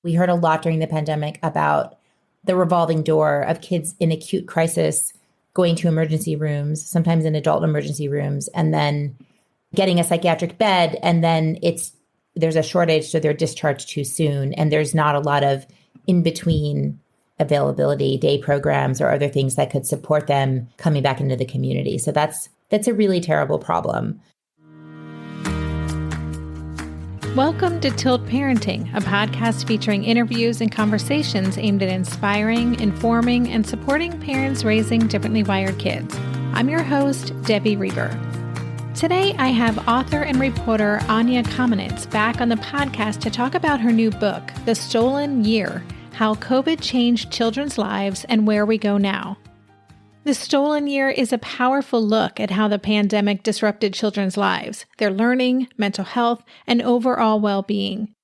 We heard a lot during the pandemic about the revolving door of kids in acute crisis going to emergency rooms, sometimes in adult emergency rooms, and then getting a psychiatric bed. And then there's a shortage, so they're discharged too soon. And there's not a lot of in-between availability, day programs or other things that could support them coming back into the community. So that's a really terrible problem. Welcome to Tilt Parenting, a podcast featuring interviews and conversations aimed at inspiring, informing, and supporting parents raising differently wired kids. I'm your host, Debbie Reber. Today, I have author and reporter Anya Kamenetz back on the podcast to talk about her new book, The Stolen Year: How COVID Changed Children's Lives and Where We Go Now. The Stolen Year is a powerful look at how the pandemic disrupted children's lives, their learning, mental health, and overall well-being.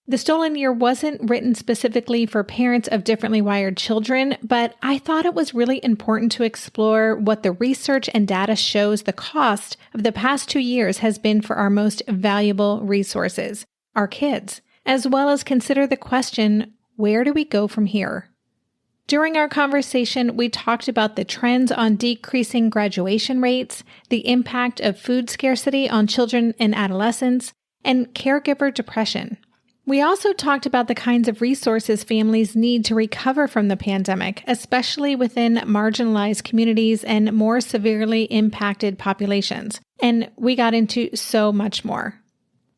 The Stolen Year wasn't written specifically for parents of differently wired children, but I thought it was really important to explore what the research and data shows the cost of the past 2 years has been for our most valuable resources, our kids, as well as consider the question, where do we go from here? During our conversation, we talked about the trends on decreasing graduation rates, the impact of food scarcity on children and adolescents, and caregiver depression. We also talked about the kinds of resources families need to recover from the pandemic, especially within marginalized communities and more severely impacted populations. And we got into so much more.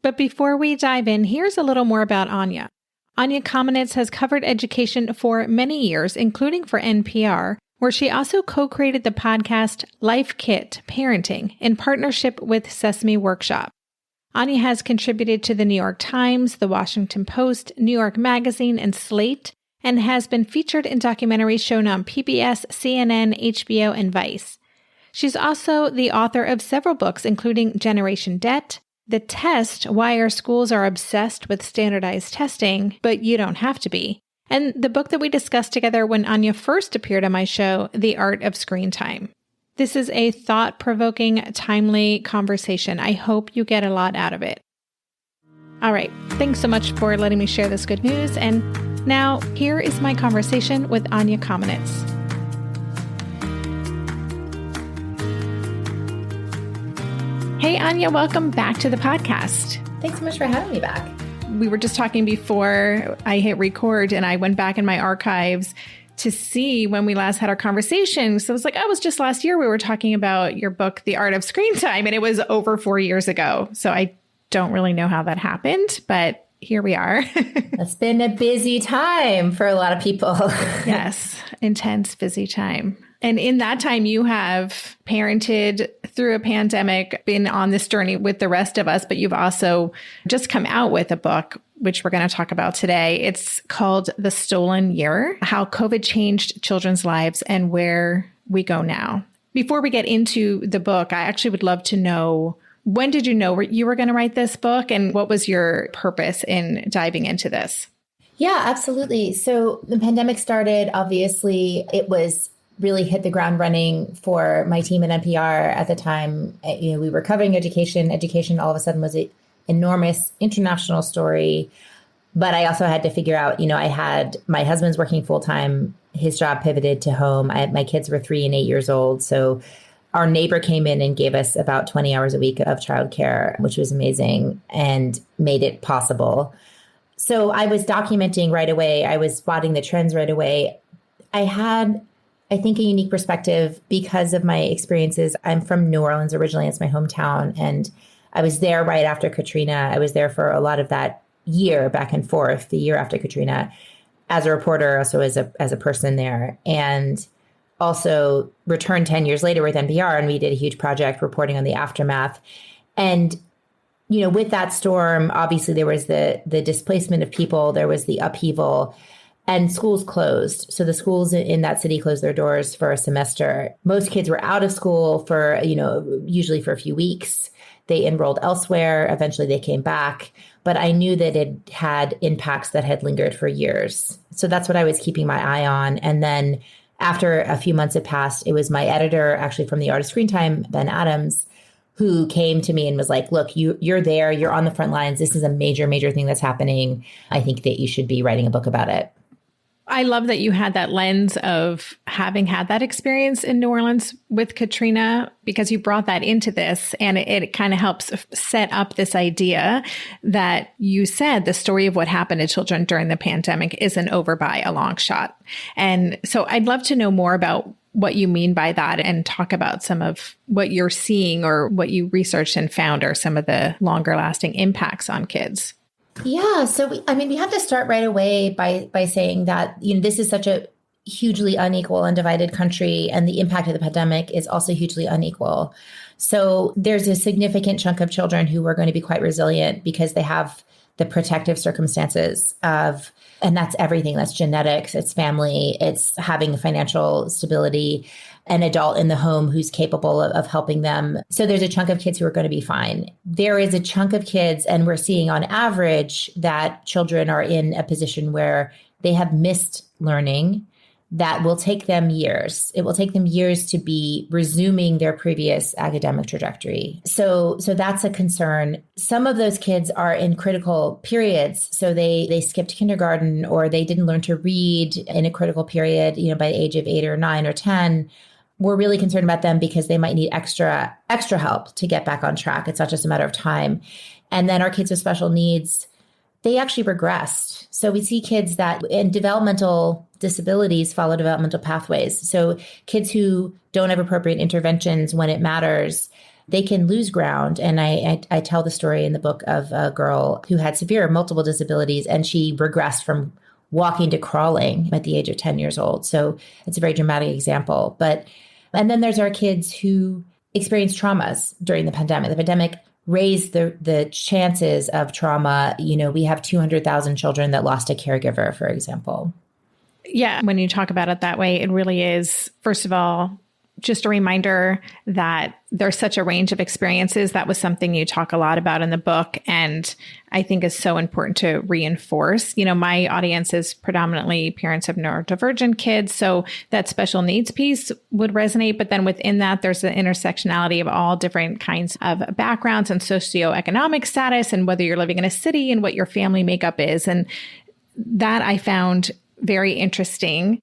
But before we dive in, here's a little more about Anya. Anya Kamenetz has covered education for many years, including for NPR, where she also co-created the podcast Life Kit Parenting in partnership with Sesame Workshop. Anya has contributed to the New York Times, the Washington Post, New York Magazine, and Slate, and has been featured in documentaries shown on PBS, CNN, HBO, and Vice. She's also the author of several books, including Generation Debt, The Test: Why Our Schools Are Obsessed with Standardized Testing, But You Don't Have to Be, and the book that we discussed together when Anya first appeared on my show, The Art of Screen Time. This is a thought-provoking, timely conversation. I hope you get a lot out of it. All right, thanks so much for letting me share this good news, and now here is my conversation with Anya Kamenetz. Hey, Anya, welcome back to the podcast. Thanks so much for having me back. We were just talking before I hit record, and I went back in my archives to see when we last had our conversation. So it was like, oh, it was just last year we were talking about your book, The Art of Screen Time, and it was over 4 years ago. So I don't really know how that happened, but here we are. It's been a busy time for a lot of people. Yes, intense, busy time. And in that time, you have parented through a pandemic, been on this journey with the rest of us, but you've also just come out with a book, which we're going to talk about today. It's called The Stolen Year: How COVID Changed Children's Lives and Where We Go Now. Before we get into the book, I actually would love to know, when did you know you were going to write this book, and what was your purpose in diving into this? Yeah, absolutely. So the pandemic started, obviously, it was really hit the ground running for my team at NPR at the time. We were covering education. Education all of a sudden was an enormous international story. But I also had to figure out, I had my husband's working full time. His job pivoted to home. My kids were 3 and 8 years old. So our neighbor came in and gave us about 20 hours a week of childcare, which was amazing and made it possible. So I was documenting right away. I was spotting the trends right away. I had, I think, a unique perspective because of my experiences. I'm from New Orleans originally. It's my hometown. And I was there right after Katrina. I was there for a lot of that year back and forth, the year after Katrina, as a reporter, also as a person there. And also returned 10 years later with NPR, and we did a huge project reporting on the aftermath. And, with that storm, obviously there was the displacement of people, there was the upheaval, and schools closed. So the schools in that city closed their doors for a semester. Most kids were out of school for, usually for a few weeks. They enrolled elsewhere. Eventually they came back. But I knew that it had impacts that had lingered for years. So that's what I was keeping my eye on. And then after a few months had passed, it was my editor, actually from The Art of Screen Time, Ben Adams, who came to me and was like, look, you're there, you're on the front lines. This is a major, major thing that's happening. I think that you should be writing a book about it. I love that you had that lens of having had that experience in New Orleans with Katrina, because you brought that into this, and it kind of helps set up this idea that you said the story of what happened to children during the pandemic isn't over by a long shot. And so I'd love to know more about what you mean by that and talk about some of what you're seeing or what you researched and found are some of the longer lasting impacts on kids. Yeah. So, we have to start right away by saying that, this is such a hugely unequal and divided country, and the impact of the pandemic is also hugely unequal. So there's a significant chunk of children who are going to be quite resilient because they have the protective circumstances and that's everything. That's genetics, it's family, it's having financial stability, an adult in the home who's capable of helping them. So there's a chunk of kids who are going to be fine. There is a chunk of kids, and we're seeing on average that children are in a position where they have missed learning that will take them years. It will take them years to be resuming their previous academic trajectory. So that's a concern. Some of those kids are in critical periods. So they skipped kindergarten, or they didn't learn to read in a critical period, by the age of 8 or 9 or 10. We're really concerned about them because they might need extra help to get back on track. It's not just a matter of time. And then our kids with special needs, they actually regressed. So we see kids that in developmental disabilities follow developmental pathways. So kids who don't have appropriate interventions when it matters, they can lose ground. And I tell the story in the book of a girl who had severe multiple disabilities, and she regressed from walking to crawling at the age of 10 years old. So it's a very dramatic example. And then there's our kids who experienced traumas during the pandemic. The pandemic raised the chances of trauma. We have 200,000 children that lost a caregiver, for example. Yeah. When you talk about it that way, it really is, first of all, just a reminder that there's such a range of experiences. That was something you talk a lot about in the book, and I think is so important to reinforce. My audience is predominantly parents of neurodivergent kids, so that special needs piece would resonate. But then within that, there's the intersectionality of all different kinds of backgrounds and socioeconomic status, and whether you're living in a city and what your family makeup is. And that I found very interesting.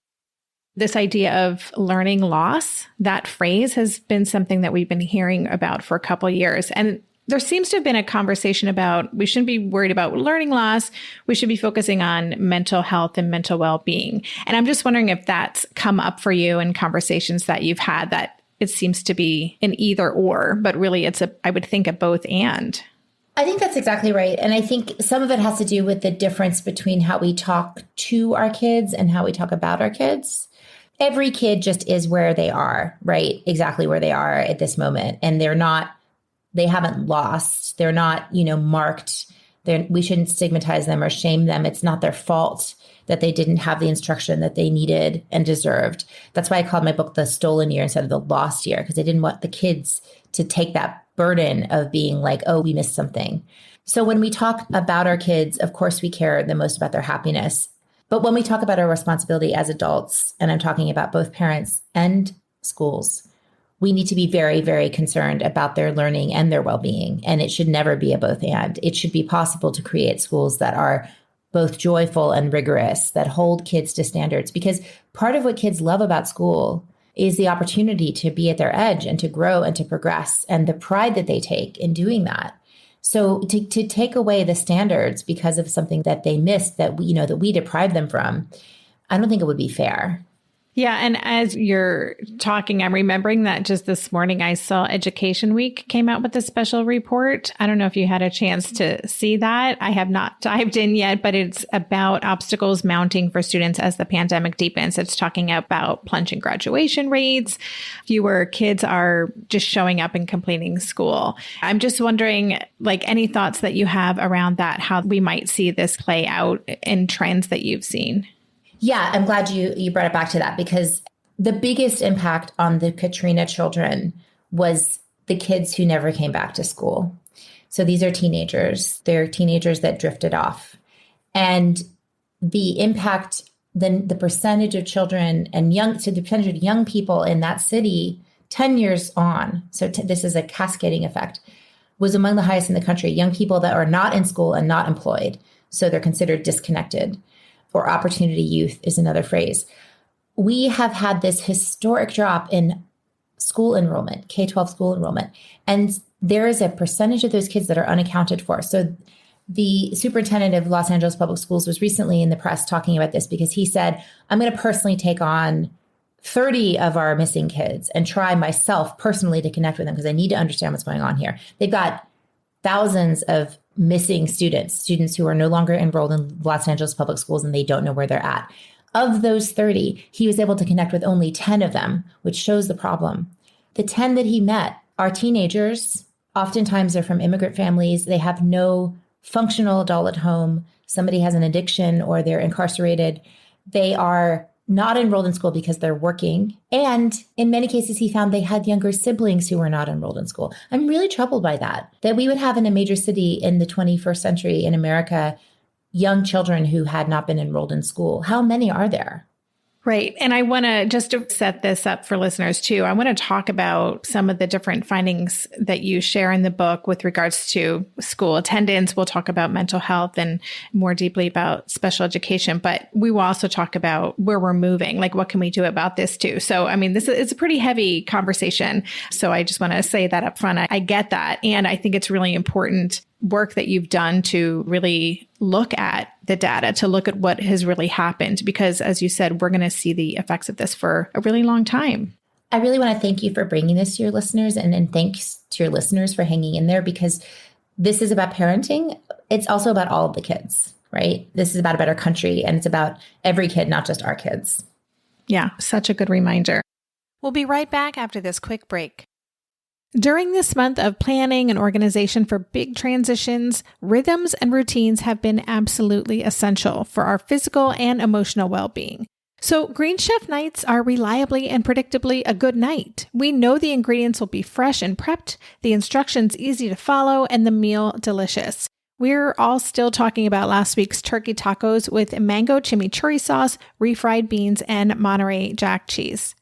This idea of learning loss, that phrase has been something that we've been hearing about for a couple of years. And there seems to have been a conversation about, we shouldn't be worried about learning loss. We should be focusing on mental health and mental well-being. And I'm just wondering if that's come up for you in conversations that you've had, that it seems to be an either or, but really I would think a both and. I think that's exactly right. And I think some of it has to do with the difference between how we talk to our kids and how we talk about our kids. Every kid just is where they are, right? Exactly where they are at this moment. And they haven't lost. They're not, marked. We shouldn't stigmatize them or shame them. It's not their fault that they didn't have the instruction that they needed and deserved. That's why I called my book The Stolen Year instead of The Lost Year, because I didn't want the kids to take that burden of being like, oh, we missed something. So when we talk about our kids, of course, we care the most about their happiness. But when we talk about our responsibility as adults, and I'm talking about both parents and schools, we need to be very, very concerned about their learning and their well-being. And it should never be a both and. It should be possible to create schools that are both joyful and rigorous, that hold kids to standards. Because part of what kids love about school is the opportunity to be at their edge and to grow and to progress, and the pride that they take in doing that. So to take away the standards because of something that they missed, that we deprived them from, I don't think it would be fair. Yeah. And as you're talking, I'm remembering that just this morning, I saw Education Week came out with a special report. I don't know if you had a chance to see that. I have not dived in yet, but it's about obstacles mounting for students as the pandemic deepens. It's talking about plunging graduation rates. Fewer kids are just showing up and completing school. I'm just wondering, any thoughts that you have around that, how we might see this play out in trends that you've seen? Yeah, I'm glad you brought it back to that, because the biggest impact on the Katrina children was the kids who never came back to school. So these are teenagers. They're teenagers that drifted off. And the impact, then the percentage of children and the percentage of young people in that city 10 years on, so this is a cascading effect, was among the highest in the country. Young people that are not in school and not employed, so they're considered disconnected, or opportunity youth is another phrase. We have had this historic drop in school enrollment, K-12 school enrollment, and there is a percentage of those kids that are unaccounted for. So the superintendent of Los Angeles Public Schools was recently in the press talking about this because he said, I'm going to personally take on 30 of our missing kids and try myself personally to connect with them because I need to understand what's going on here. They've got thousands of missing students who are no longer enrolled in Los Angeles Public Schools and they don't know where they're at. Of those 30, he was able to connect with only 10 of them, which shows the problem. The 10 that he met are teenagers. Oftentimes they're from immigrant families. They have no functional adult at home. Somebody has an addiction or they're incarcerated. They are not enrolled in school because they're working. And in many cases, he found they had younger siblings who were not enrolled in school. I'm really troubled by that we would have in a major city in the 21st century in America, young children who had not been enrolled in school. How many are there? Right. And I want to, just to set this up for listeners too, I want to talk about some of the different findings that you share in the book with regards to school attendance. We'll talk about mental health and more deeply about special education, but we will also talk about where we're moving, like what can we do about this too? So, I mean, this is a pretty heavy conversation. So I just want to say that up front. I get that. And I think it's really important work that you've done to really look at the data, to look at what has really happened, because as you said, we're going to see the effects of this for a really long time. I really want to thank you for bringing this to your listeners, and thanks to your listeners for hanging in there, because this is about parenting. It's also about all of the kids, right? This is about a better country, and it's about every kid, not just our kids. Yeah, such a good reminder. We'll be right back after this quick break. During this month of planning and organization for big transitions, rhythms and routines have been absolutely essential for our physical and emotional well-being. So Green Chef nights are reliably and predictably a good night. We know the ingredients will be fresh and prepped, the instructions easy to follow, and the meal delicious. We're all still talking about last week's turkey tacos with mango chimichurri sauce, refried beans, and Monterey Jack cheese.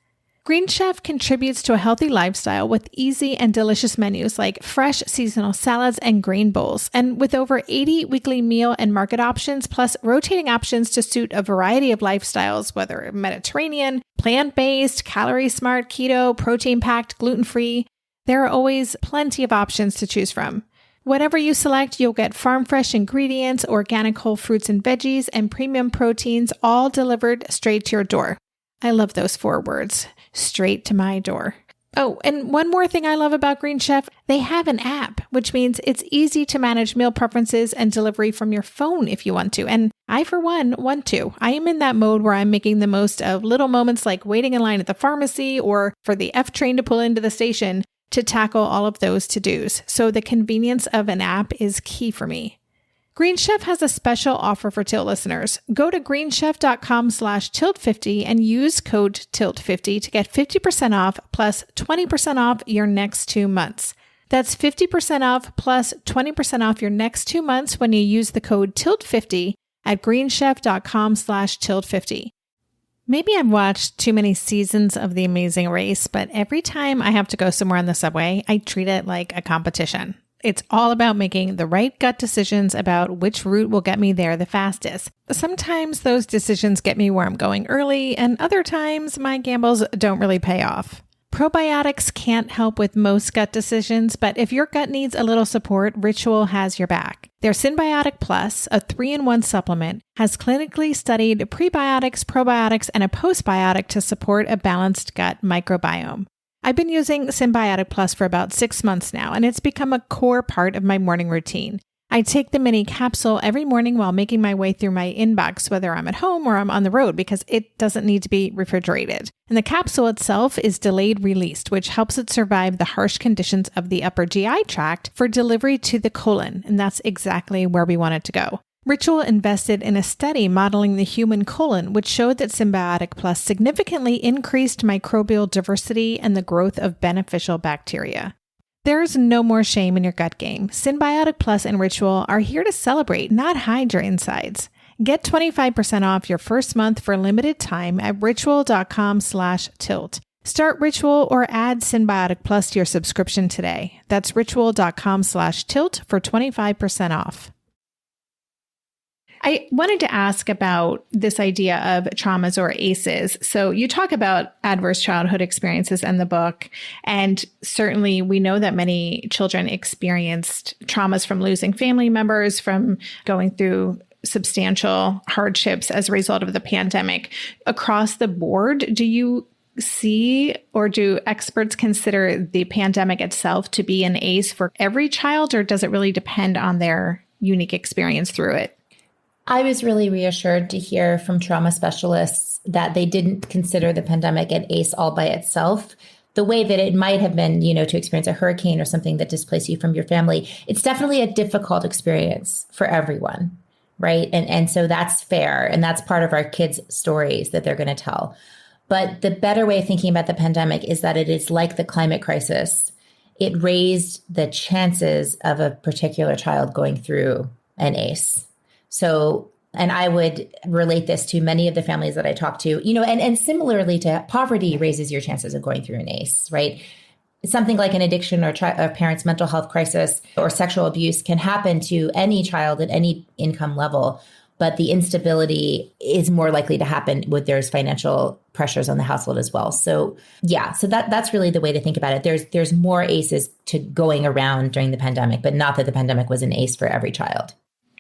Green Chef contributes to a healthy lifestyle with easy and delicious menus like fresh seasonal salads and grain bowls. And with over 80 weekly meal and market options, plus rotating options to suit a variety of lifestyles, whether Mediterranean, plant-based, calorie-smart, keto, protein-packed, gluten-free, there are always plenty of options to choose from. Whatever you select, you'll get farm-fresh ingredients, organic whole fruits and veggies, and premium proteins, all delivered straight to your door. I love those 4 words. Straight to my door. Oh, and one more thing I love about Green Chef, they have an app, which means it's easy to manage meal preferences and delivery from your phone if you want to. And I, for one, want to. I am in that mode where I'm making the most of little moments like waiting in line at the pharmacy or for the F train to pull into the station to tackle all of those to-dos. So the convenience of an app is key for me. Green Chef has a special offer for Tilt listeners. Go to greenchef.com/tilt50 and use code TILT50 to get 50% off plus 20% off your next 2 months. That's 50% off plus 20% off your next 2 months when you use the code TILT50 at greenchef.com/tilt50. Maybe I've watched too many seasons of The Amazing Race, but every time I have to go somewhere on the subway, I treat it like a competition. It's all about making the right gut decisions about which route will get me there the fastest. Sometimes those decisions get me where I'm going early, and other times my gambles don't really pay off. Probiotics can't help with most gut decisions, but if your gut needs a little support, Ritual has your back. Their Synbiotic Plus, a 3-in-1 supplement, has clinically studied prebiotics, probiotics, and a postbiotic to support a balanced gut microbiome. I've been using Synbiotic Plus for about 6 months now, and it's become a core part of my morning routine. I take the mini capsule every morning while making my way through my inbox, whether I'm at home or I'm on the road, because it doesn't need to be refrigerated. And the capsule itself is delayed released, which helps it survive the harsh conditions of the upper GI tract for delivery to the colon, and that's exactly where we want it to go. Ritual invested in a study modeling the human colon, which showed that Synbiotic Plus significantly increased microbial diversity and the growth of beneficial bacteria. There's no more shame in your gut game. Synbiotic Plus and Ritual are here to celebrate, not hide your insides. Get 25% off your first month for limited time at ritual.com/tilt. Start Ritual or add Symbiotic Plus to your subscription today. That's ritual.com/tilt for 25% off. I wanted to ask about this idea of traumas or ACEs. So you talk about adverse childhood experiences in the book, and certainly we know that many children experienced traumas from losing family members, from going through substantial hardships as a result of the pandemic. Across the board, do you see, or do experts consider the pandemic itself to be an ACE for every child, or does it really depend on their unique experience through it? I was really reassured to hear from trauma specialists that they didn't consider the pandemic an ACE all by itself, the way that it might have been, to experience a hurricane or something that displaced you from your family. It's definitely a difficult experience for everyone, right? And so that's fair. And that's part of our kids' stories that they're going to tell. But the better way of thinking about the pandemic is that it is like the climate crisis. It raised the chances of a particular child going through an ACE. So, and I would relate this to many of the families that I talk to, and similarly to poverty raises your chances of going through an ACE, right? Something like an addiction or a parent's mental health crisis or sexual abuse can happen to any child at any income level, but the instability is more likely to happen when there's financial pressures on the household as well. So that's really the way to think about it. There's more ACEs to going around during the pandemic, but not that the pandemic was an ACE for every child.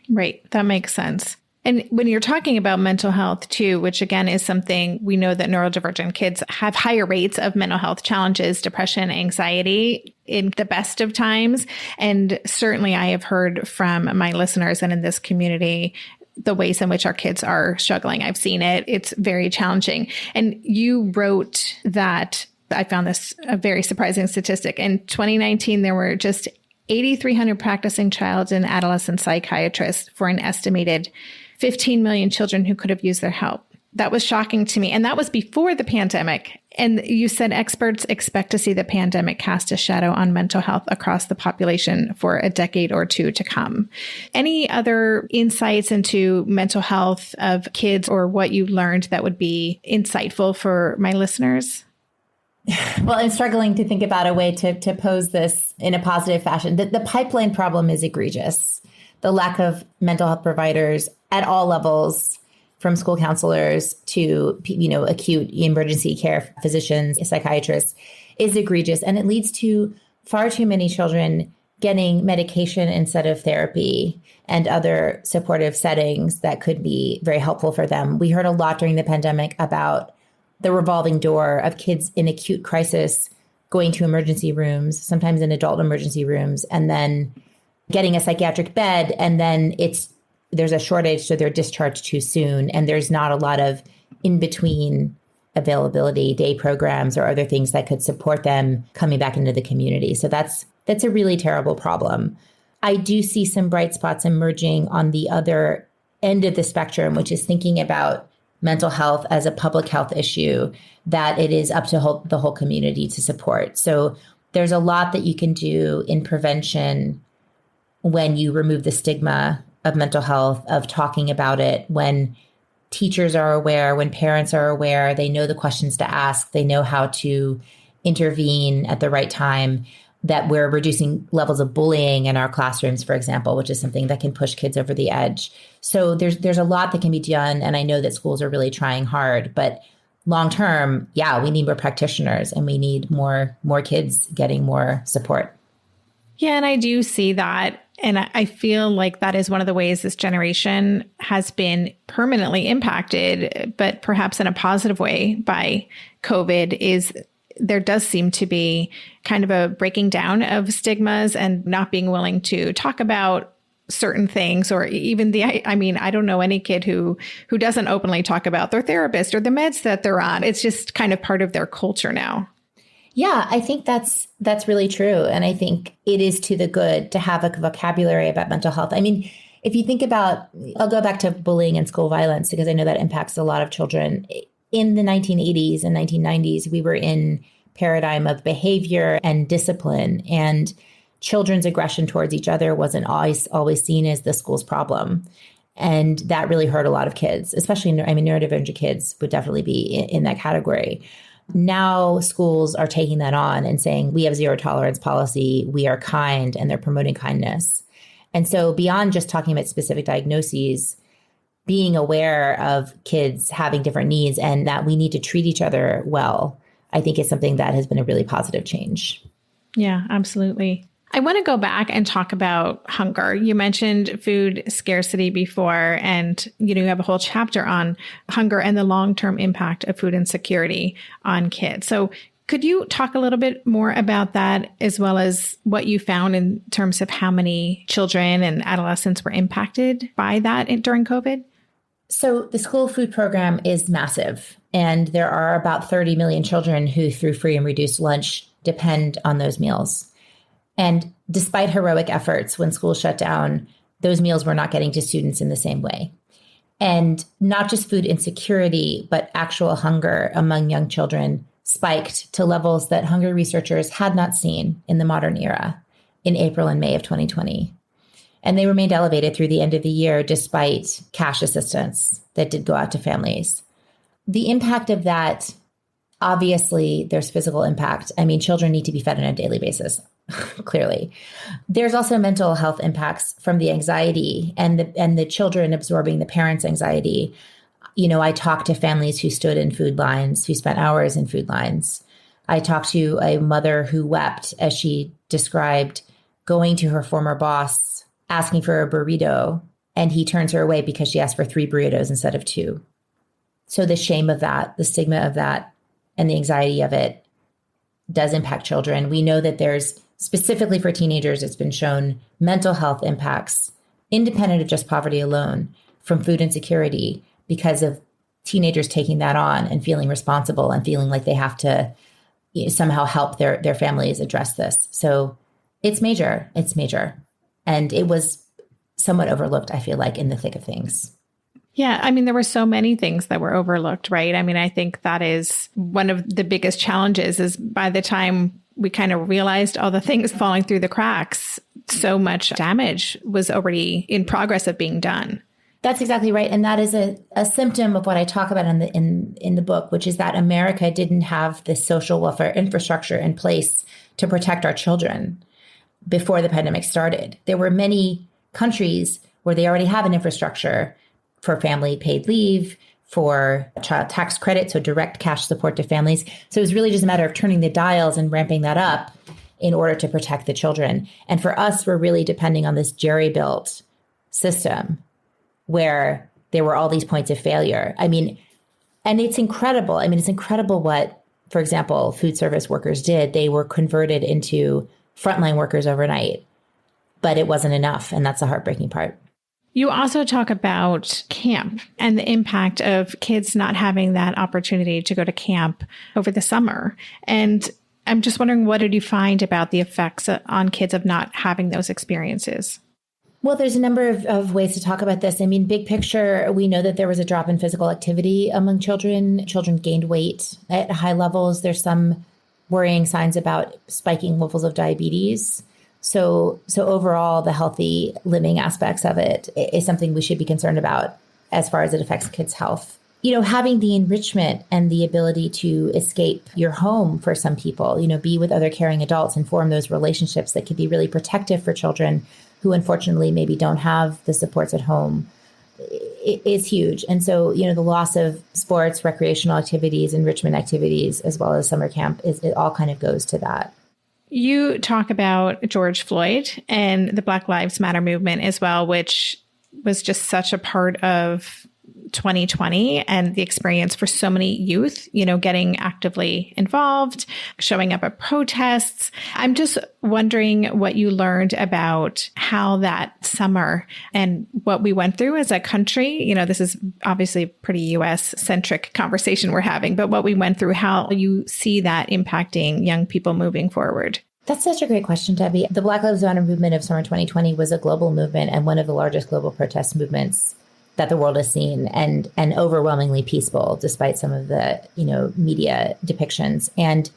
Right. That makes sense. And when you're talking about mental health too, which again is something we know that neurodivergent kids have higher rates of mental health challenges, depression, anxiety in the best of times. And certainly I have heard from my listeners and in this community, the ways in which our kids are struggling. I've seen it. It's very challenging. And you wrote that, I found this a very surprising statistic. In 2019, there were just 8,300 practicing child and adolescent psychiatrists for an estimated 15 million children who could have used their help. That was shocking to me. And that was before the pandemic. And you said experts expect to see the pandemic cast a shadow on mental health across the population for a decade or two to come. Any other insights into mental health of kids or what you learned that would be insightful for my listeners? Well, I'm struggling to think about a way to pose this in a positive fashion. The pipeline problem is egregious. The lack of mental health providers at all levels, from school counselors to, acute emergency care physicians, psychiatrists, is egregious. And it leads to far too many children getting medication instead of therapy and other supportive settings that could be very helpful for them. We heard a lot during the pandemic about the revolving door of kids in acute crisis going to emergency rooms, sometimes in adult emergency rooms, and then getting a psychiatric bed. And then there's a shortage, so they're discharged too soon. And there's not a lot of in-between availability, day programs or other things that could support them coming back into the community. So that's a really terrible problem. I do see some bright spots emerging on the other end of the spectrum, which is thinking about mental health as a public health issue that it is up to the whole community to support. So there's a lot that you can do in prevention when you remove the stigma of mental health, of talking about it, when teachers are aware, when parents are aware, they know the questions to ask, they know how to intervene at the right time, that we're reducing levels of bullying in our classrooms, for example, which is something that can push kids over the edge. So there's a lot that can be done. And I know that schools are really trying hard, but long term, we need more practitioners and we need more kids getting more support. Yeah, and I do see that. And I feel like that is one of the ways this generation has been permanently impacted, but perhaps in a positive way by COVID, is there does seem to be kind of a breaking down of stigmas and not being willing to talk about certain things, or even I don't know any kid who doesn't openly talk about their therapist or the meds that they're on. It's just kind of part of their culture now. Yeah, I think that's really true. And I think it is to the good to have a vocabulary about mental health. I mean, if you think about, I'll go back to bullying and school violence, because I know that impacts a lot of children. In the 1980s and 1990s, we were in paradigm of behavior and discipline, and children's aggression towards each other wasn't always seen as the school's problem. And that really hurt a lot of kids, especially, neurodivergent kids would definitely be in that category. Now schools are taking that on and saying, we have zero tolerance policy, we are kind, and they're promoting kindness. And so beyond just talking about specific diagnoses, being aware of kids having different needs and that we need to treat each other well, I think is something that has been a really positive change. Yeah, absolutely. I want to go back and talk about hunger. You mentioned food scarcity before, and you have a whole chapter on hunger and the long-term impact of food insecurity on kids. So could you talk a little bit more about that, as well as what you found in terms of how many children and adolescents were impacted by that during COVID? So the school food program is massive, and there are about 30 million children who, through free and reduced lunch, depend on those meals. And despite heroic efforts, when schools shut down, those meals were not getting to students in the same way. And not just food insecurity, but actual hunger among young children spiked to levels that hunger researchers had not seen in the modern era in April and May of 2020. And they remained elevated through the end of the year, despite cash assistance that did go out to families. The impact of that, obviously, there's physical impact. I mean, children need to be fed on a daily basis. Clearly. There's also mental health impacts from the anxiety and the children absorbing the parents' anxiety. I talked to families who stood in food lines, who spent hours in food lines. I talked to a mother who wept as she described going to her former boss, asking for a burrito, and he turns her away because she asked for 3 burritos instead of 2. So the shame of that, the stigma of that, and the anxiety of it does impact children. We know that there's, specifically for teenagers, it's been shown mental health impacts, independent of just poverty alone, from food insecurity because of teenagers taking that on and feeling responsible and feeling like they have to somehow help their families address this. So it's major. It's major. And it was somewhat overlooked, I feel like, in the thick of things. Yeah. I mean, there were so many things that were overlooked, right? I mean, I think that is one of the biggest challenges is by the time we kind of realized all the things falling through the cracks, so much damage was already in progress of being done. That's exactly right. And that is a symptom of what I talk about in the book, which is that America didn't have the social welfare infrastructure in place to protect our children before the pandemic started. There were many countries where they already have an infrastructure for family paid leave, for child tax credit, so direct cash support to families. So it was really just a matter of turning the dials and ramping that up in order to protect the children. And for us, we're really depending on this jerry-built system where there were all these points of failure. I mean, and it's incredible. I mean, it's incredible what, for example, food service workers did. They were converted into frontline workers overnight, but it wasn't enough. And that's the heartbreaking part. You also talk about camp and the impact of kids not having that opportunity to go to camp over the summer. And I'm just wondering, what did you find about the effects on kids of not having those experiences? Well, there's a number of ways to talk about this. I mean, big picture, we know that there was a drop in physical activity among children. Children gained weight at high levels. There's some worrying signs about spiking levels of diabetes. So overall, the healthy living aspects of it is something we should be concerned about as far as it affects kids' health. Having the enrichment and the ability to escape your home for some people, be with other caring adults and form those relationships that can be really protective for children who unfortunately maybe don't have the supports at home is huge. And so, the loss of sports, recreational activities, enrichment activities, as well as summer camp, it all kind of goes to that. You talk about George Floyd and the Black Lives Matter movement as well, which was just such a part of 2020 and the experience for so many youth, getting actively involved, showing up at protests. I'm just wondering what you learned about how that summer and what we went through as a country. This is obviously a pretty US-centric conversation we're having, but what we went through, how you see that impacting young people moving forward. That's such a great question, Debbie. The Black Lives Matter movement of summer 2020 was a global movement and one of the largest global protest movements that the world has seen, and overwhelmingly peaceful, despite some of the, media depictions, and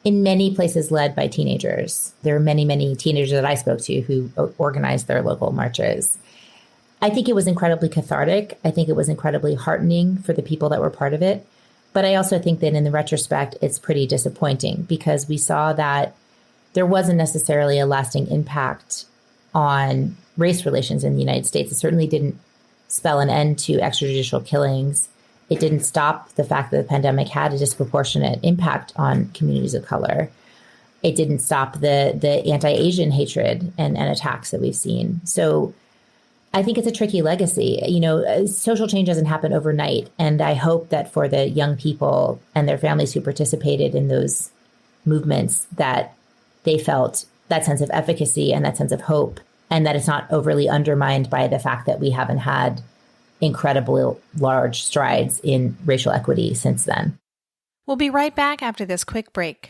in many places led by teenagers. There are many, many teenagers that I spoke to who organized their local marches. I think it was incredibly cathartic. I think it was incredibly heartening for the people that were part of it. But I also think that in the retrospect, it's pretty disappointing because we saw that there wasn't necessarily a lasting impact on race relations in the United States. It certainly didn't spell an end to extrajudicial killings. It didn't stop the fact that the pandemic had a disproportionate impact on communities of color. It didn't stop the anti-Asian hatred and attacks that we've seen. So I think it's a tricky legacy. Social change doesn't happen overnight. And I hope that for the young people and their families who participated in those movements, that they felt that sense of efficacy and that sense of hope, and that it's not overly undermined by the fact that we haven't had incredibly large strides in racial equity since then. We'll be right back after this quick break.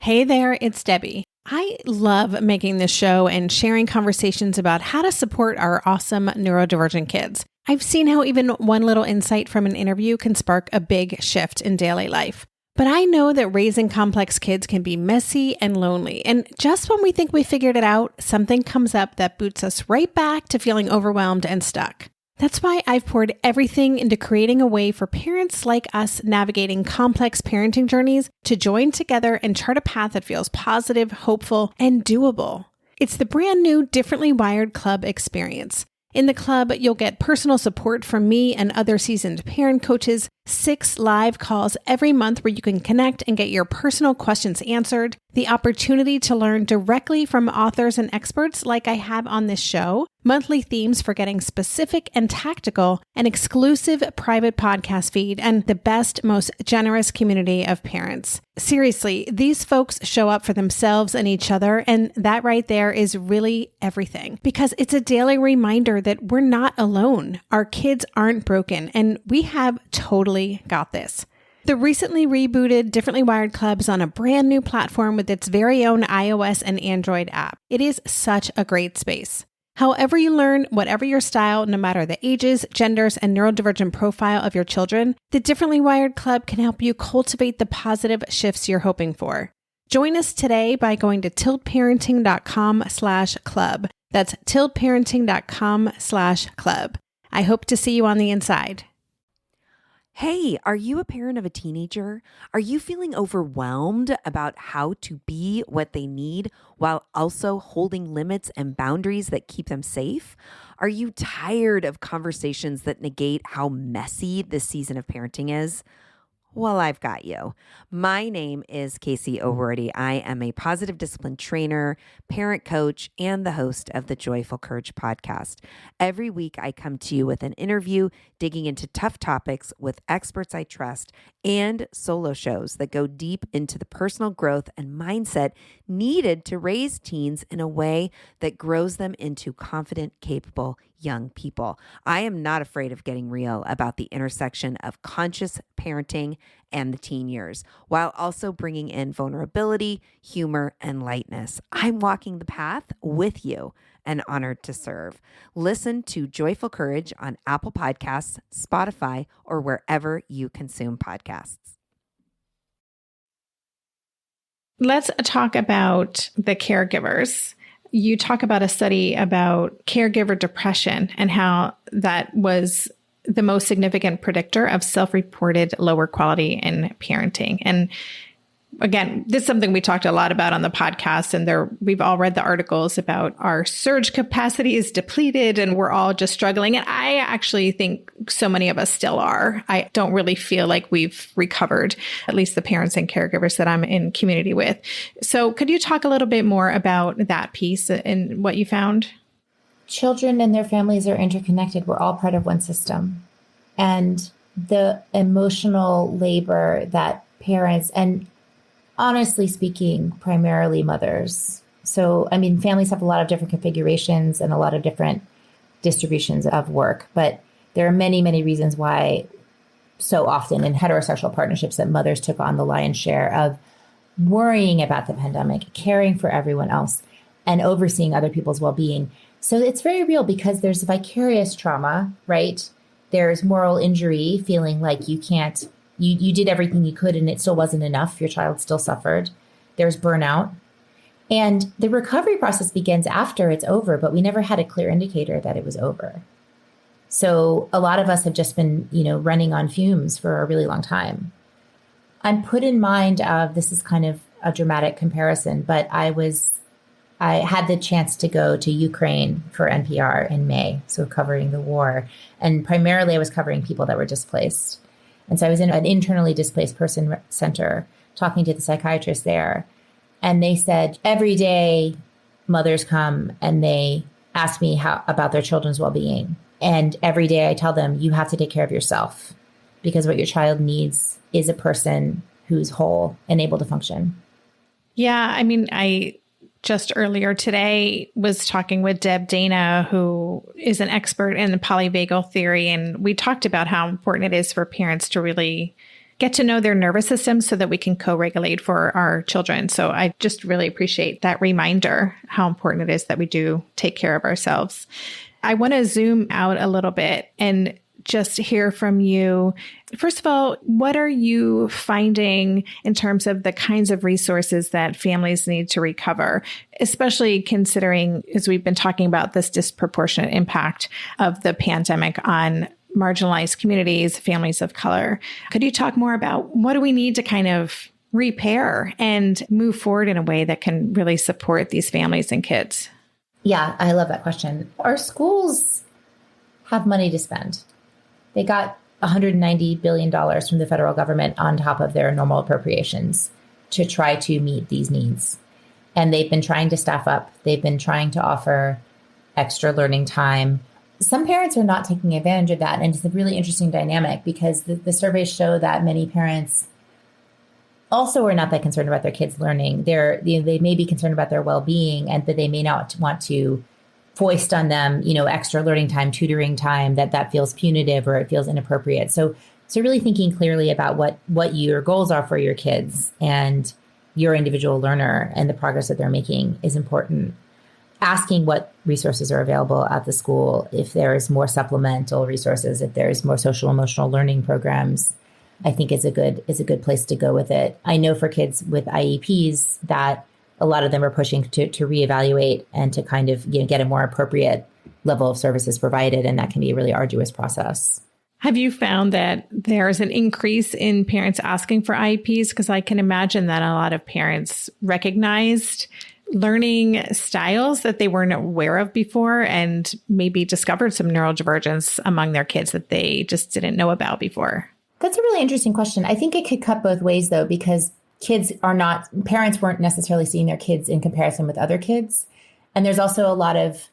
Hey there, it's Debbie. I love making this show and sharing conversations about how to support our awesome neurodivergent kids. I've seen how even one little insight from an interview can spark a big shift in daily life. But I know that raising complex kids can be messy and lonely. And just when we think we figured it out, something comes up that boots us right back to feeling overwhelmed and stuck. That's why I've poured everything into creating a way for parents like us navigating complex parenting journeys to join together and chart a path that feels positive, hopeful, and doable. It's the brand new Differently Wired Club experience. In the club, you'll get personal support from me and other seasoned parent coaches, 6 live calls every month where you can connect and get your personal questions answered, the opportunity to learn directly from authors and experts like I have on this show, monthly themes for getting specific and tactical, an exclusive private podcast feed, and the best, most generous community of parents. Seriously, these folks show up for themselves and each other, and that right there is really everything. Because it's a daily reminder that we're not alone. Our kids aren't broken, and we have totally got this. The recently rebooted Differently Wired Club is on a brand new platform with its very own iOS and Android app. It is such a great space. However you learn, whatever your style, no matter the ages, genders, and neurodivergent profile of your children, the Differently Wired Club can help you cultivate the positive shifts you're hoping for. Join us today by going to tiltparenting.com/club. That's tiltparenting.com/club. I hope to see you on the inside. Hey, are you a parent of a teenager? Are you feeling overwhelmed about how to be what they need while also holding limits and boundaries that keep them safe? Are you tired of conversations that negate how messy this season of parenting is? Well, I've got you. My name is Casey O'Rourke. I am a positive discipline trainer, parent coach, and the host of the Joyful Courage podcast. Every week, I come to you with an interview digging into tough topics with experts I trust and solo shows that go deep into the personal growth and mindset needed to raise teens in a way that grows them into confident, capable young people. I am not afraid of getting real about the intersection of conscious parenting and the teen years, while also bringing in vulnerability, humor, and lightness. I'm walking the path with you and honored to serve. Listen to Joyful Courage on Apple Podcasts, Spotify, or wherever you consume podcasts. Let's talk about the caregivers. You talk about a study about caregiver depression and how that was the most significant predictor of self-reported lower quality in parenting. And again, this is something we talked a lot about on the podcast, and we've all read the articles about our surge capacity is depleted and we're all just struggling. And I actually think so many of us still are. I don't really feel like we've recovered, at least the parents and caregivers that I'm in community with. So could you talk a little bit more about that piece and what you found? Children and their families are interconnected. We're all part of one system. And the emotional labor that parents, and honestly speaking, primarily mothers. So, I mean, families have a lot of different configurations and a lot of different distributions of work, but there are many, many reasons why so often in heterosexual partnerships that mothers took on the lion's share of worrying about the pandemic, caring for everyone else, and overseeing other people's well-being. So it's very real because there's vicarious trauma, right? There's moral injury, feeling like you can't, you did everything you could and it still wasn't enough. Your child still suffered. There's burnout. And the recovery process begins after it's over, but we never had a clear indicator that it was over. So a lot of us have just been, running on fumes for a really long time. I'm put in mind of, this is kind of a dramatic comparison, but I had the chance to go to Ukraine for NPR in May, so covering the war. And primarily I was covering people that were displaced. And so I was in an internally displaced person center talking to the psychiatrist there. And they said every day mothers come and they ask me about their children's well-being. And every day I tell them, you have to take care of yourself, because what your child needs is a person who's whole and able to function. Yeah, I mean, I just earlier today was talking with Deb Dana, who is an expert in the polyvagal theory. And we talked about how important it is for parents to really get to know their nervous system so that we can co-regulate for our children. So I just really appreciate that reminder, how important it is that we do take care of ourselves. I want to zoom out a little bit and just hear from you. First of all, what are you finding in terms of the kinds of resources that families need to recover, especially considering, as we've been talking about, this disproportionate impact of the pandemic on marginalized communities, families of color? Could you talk more about what do we need to kind of repair and move forward in a way that can really support these families and kids? Yeah, I love that question. Our schools have money to spend. They got $190 billion from the federal government on top of their normal appropriations to try to meet these needs. And they've been trying to staff up. They've been trying to offer extra learning time. Some parents are not taking advantage of that. And it's a really interesting dynamic, because the surveys show that many parents also are not that concerned about their kids learning. They may be concerned about their well-being, and that they may not want to foist on them, extra learning time, tutoring time, that feels punitive or it feels inappropriate. So really thinking clearly about what your goals are for your kids and your individual learner and the progress that they're making is important. Asking what resources are available at the school, if there's more supplemental resources, if there's more social emotional learning programs, I think is a good place to go with it. I know for kids with IEPs that a lot of them are pushing to reevaluate and to kind of get a more appropriate level of services provided. And that can be a really arduous process. Have you found that there's an increase in parents asking for IEPs? Because I can imagine that a lot of parents recognized learning styles that they weren't aware of before and maybe discovered some neurodivergence among their kids that they just didn't know about before. That's a really interesting question. I think it could cut both ways, though, because parents weren't necessarily seeing their kids in comparison with other kids. And there's also a lot of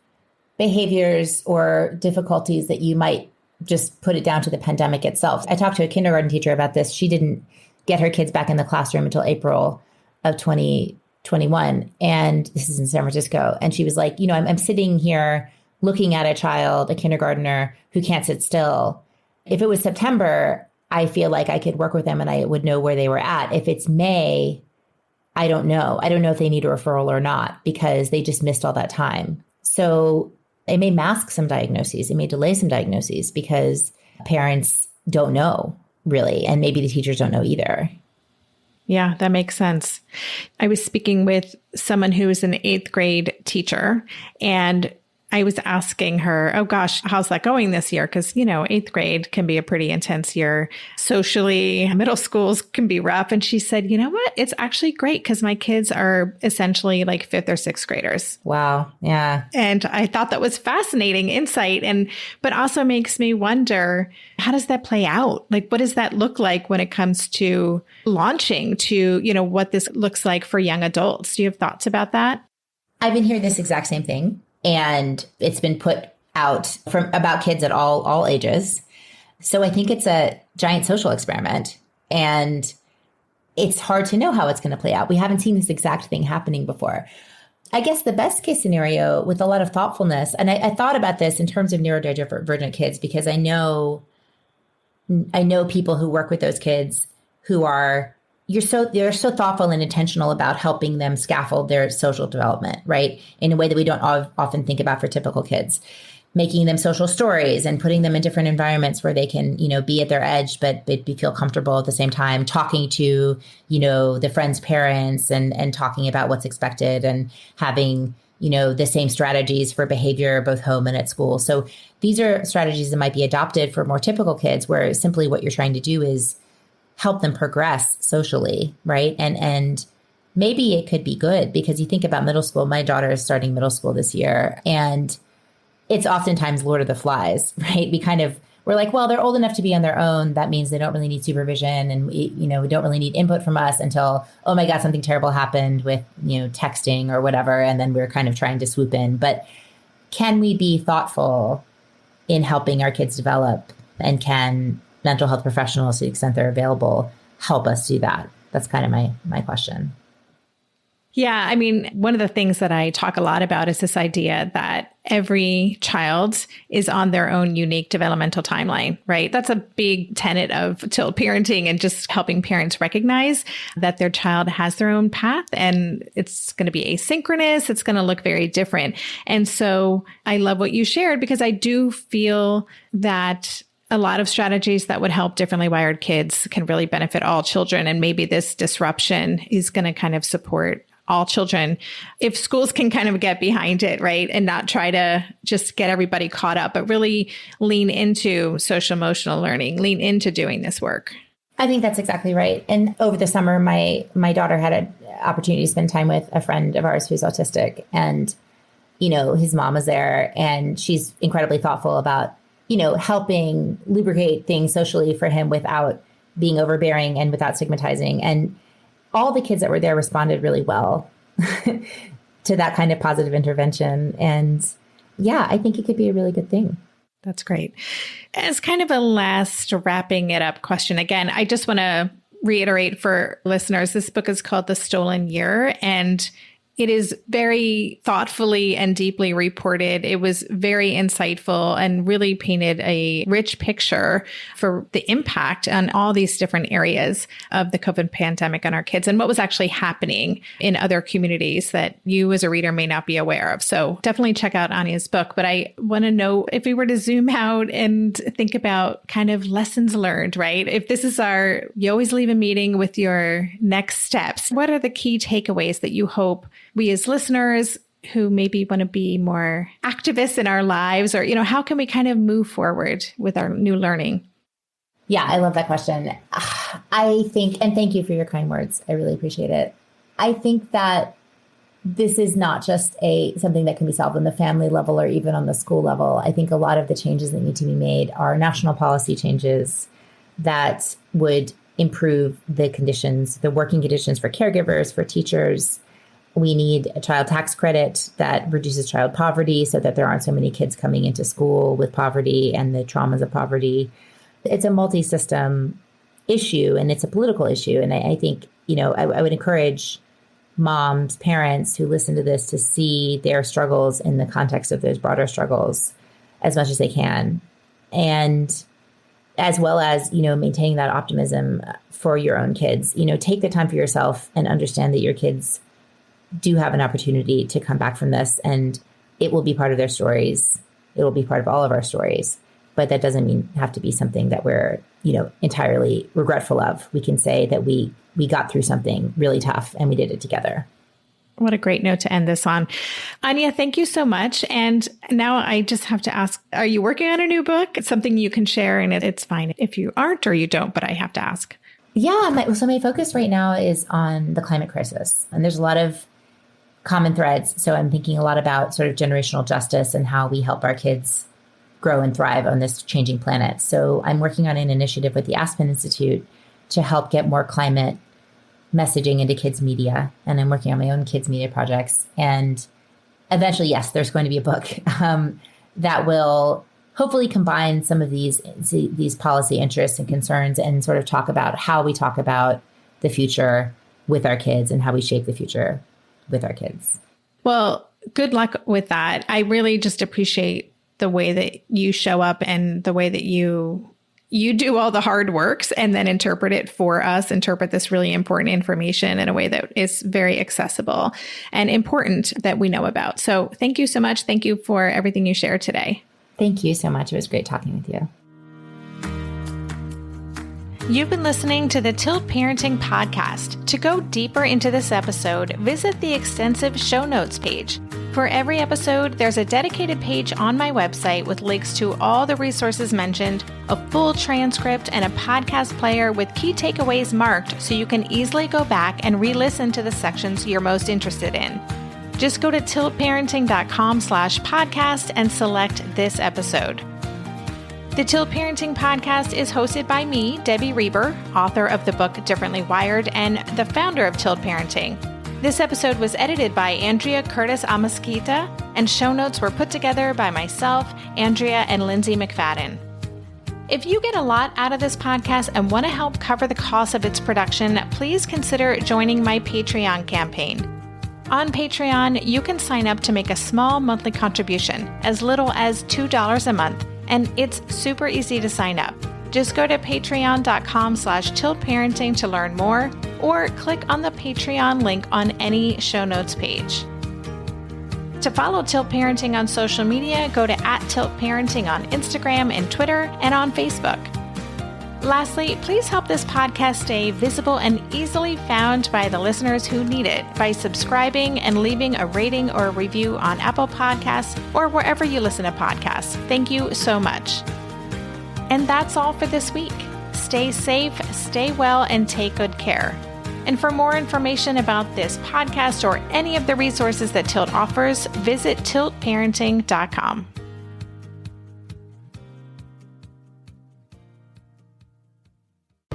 behaviors or difficulties that you might just put it down to the pandemic itself. I talked to a kindergarten teacher about this. She didn't get her kids back in the classroom until April of 2021. And this is in San Francisco. And she was like, I'm sitting here looking at a kindergartner who can't sit still. If it was September, I feel like I could work with them and I would know where they were at. If it's May, I don't know. I don't know if they need a referral or not, because they just missed all that time. So it may mask some diagnoses. It may delay some diagnoses because parents don't know really. And maybe the teachers don't know either. Yeah, that makes sense. I was speaking with someone who is an 8th grade teacher, and I was asking her, oh gosh, how's that going this year? Because, 8th grade can be a pretty intense year. Socially, middle schools can be rough. And she said, you know what? It's actually great because my kids are essentially like 5th or 6th graders. Wow. Yeah. And I thought that was fascinating insight. But also makes me wonder, how does that play out? Like, what does that look like when it comes to launching to, what this looks like for young adults? Do you have thoughts about that? I've been hearing this exact same thing. And it's been put out about kids at all ages. So I think it's a giant social experiment. And it's hard to know how it's going to play out. We haven't seen this exact thing happening before. I guess the best case scenario with a lot of thoughtfulness, and I thought about this in terms of neurodivergent kids, because I know people who work with those kids who are they're so thoughtful and intentional about helping them scaffold their social development, right? In a way that we don't often think about for typical kids, making them social stories and putting them in different environments where they can, be at their edge, but feel comfortable at the same time, talking to, the friend's parents and talking about what's expected and having, the same strategies for behavior, both home and at school. So these are strategies that might be adopted for more typical kids, where simply what you're trying to do is help them progress socially, right? And maybe it could be good, because you think about middle school. My daughter is starting middle school this year, and it's oftentimes Lord of the Flies, right? We're like, well, they're old enough to be on their own. That means they don't really need supervision, and we don't really need input from us until, oh my God, something terrible happened with, texting or whatever. And then we're kind of trying to swoop in. But can we be thoughtful in helping our kids develop? And can mental health professionals, to the extent they're available, help us do that? That's kind of my question. Yeah, I mean, one of the things that I talk a lot about is this idea that every child is on their own unique developmental timeline, right? That's a big tenet of tilt parenting, and just helping parents recognize that their child has their own path, and it's going to be asynchronous. It's going to look very different. And so I love what you shared, because I do feel that a lot of strategies that would help differently wired kids can really benefit all children. And maybe this disruption is going to kind of support all children, if schools can kind of get behind it, right? And not try to just get everybody caught up, but really lean into social emotional learning, lean into doing this work. I think that's exactly right. And over the summer, my daughter had an opportunity to spend time with a friend of ours who's autistic. And, his mom was there, and she's incredibly thoughtful about, helping lubricate things socially for him without being overbearing and without stigmatizing. And all the kids that were there responded really well to that kind of positive intervention. And yeah, I think it could be a really good thing. That's great. As kind of a last wrapping it up question, again, I just want to reiterate for listeners, this book is called The Stolen Year, and it is very thoughtfully and deeply reported. It was very insightful and really painted a rich picture for the impact on all these different areas of the COVID pandemic on our kids, and what was actually happening in other communities that you as a reader may not be aware of. So definitely check out Anya's book. But I want to know, if we were to zoom out and think about kind of lessons learned, right? If this is you always leave a meeting with your next steps. What are the key takeaways that you hope we as listeners who maybe want to be more activists in our lives, or, how can we kind of move forward with our new learning? Yeah, I love that question. I think, and thank you for your kind words. I really appreciate it. I think that this is not just something that can be solved on the family level or even on the school level. I think a lot of the changes that need to be made are national policy changes that would improve the working conditions for caregivers, for teachers. We need a child tax credit that reduces child poverty so that there aren't so many kids coming into school with poverty and the traumas of poverty. It's a multi-system issue, and it's a political issue. And I think, I would encourage moms, parents who listen to this to see their struggles in the context of those broader struggles as much as they can. And as well as, maintaining that optimism for your own kids. Take the time for yourself and understand that your kids do have an opportunity to come back from this, and it will be part of their stories. It will be part of all of our stories, but that doesn't have to be something that we're, entirely regretful of. We can say that we got through something really tough and we did it together. What a great note to end this on. Anya, thank you so much. And now I just have to ask, are you working on a new book? It's something you can share, and it's fine if you aren't or you don't, but I have to ask. Yeah, my focus right now is on the climate crisis, and there's a lot of common threads. So I'm thinking a lot about sort of generational justice and how we help our kids grow and thrive on this changing planet. So I'm working on an initiative with the Aspen Institute to help get more climate messaging into kids media. And I'm working on my own kids media projects. And eventually, yes, there's going to be a book that will hopefully combine some of these policy interests and concerns, and sort of talk about how we talk about the future with our kids and how we shape the future with our kids. Well, good luck with that. I really just appreciate the way that you show up and the way that you do all the hard works and then interpret it for us, interpret this really important information in a way that is very accessible and important that we know about. So thank you so much. Thank you for everything you shared today. Thank you so much. It was great talking with you. You've been listening to the Tilt Parenting Podcast. To go deeper into this episode, visit the extensive show notes page. For every episode, there's a dedicated page on my website with links to all the resources mentioned, a full transcript, and a podcast player with key takeaways marked so you can easily go back and re-listen to the sections you're most interested in. Just go to tiltparenting.com/podcast and select this episode. The Tilt Parenting Podcast is hosted by me, Debbie Reber, author of the book Differently Wired and the founder of Tilt Parenting. This episode was edited by Andrea Curtis Amasquita, and show notes were put together by myself, Andrea, and Lindsay McFadden. If you get a lot out of this podcast and want to help cover the cost of its production, please consider joining my Patreon campaign. On Patreon, you can sign up to make a small monthly contribution, as little as $2 a month, and it's super easy to sign up. Just go to patreon.com/tiltparenting to learn more, or click on the Patreon link on any show notes page. To follow Tilt Parenting on social media, go to @tiltparenting on Instagram and Twitter and on Facebook. Lastly, please help this podcast stay visible and easily found by the listeners who need it by subscribing and leaving a rating or a review on Apple Podcasts or wherever you listen to podcasts. Thank you so much. And that's all for this week. Stay safe, stay well, and take good care. And for more information about this podcast or any of the resources that Tilt offers, visit tiltparenting.com.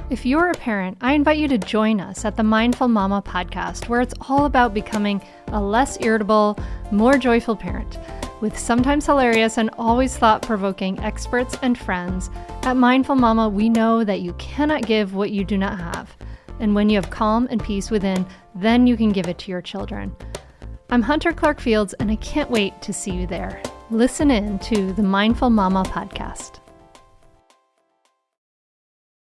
If you're a parent, I invite you to join us at the Mindful Mama podcast, where it's all about becoming a less irritable, more joyful parent. With sometimes hilarious and always thought-provoking experts and friends, at Mindful Mama, we know that you cannot give what you do not have. And when you have calm and peace within, then you can give it to your children. I'm Hunter Clark Fields, and I can't wait to see you there. Listen in to the Mindful Mama podcast.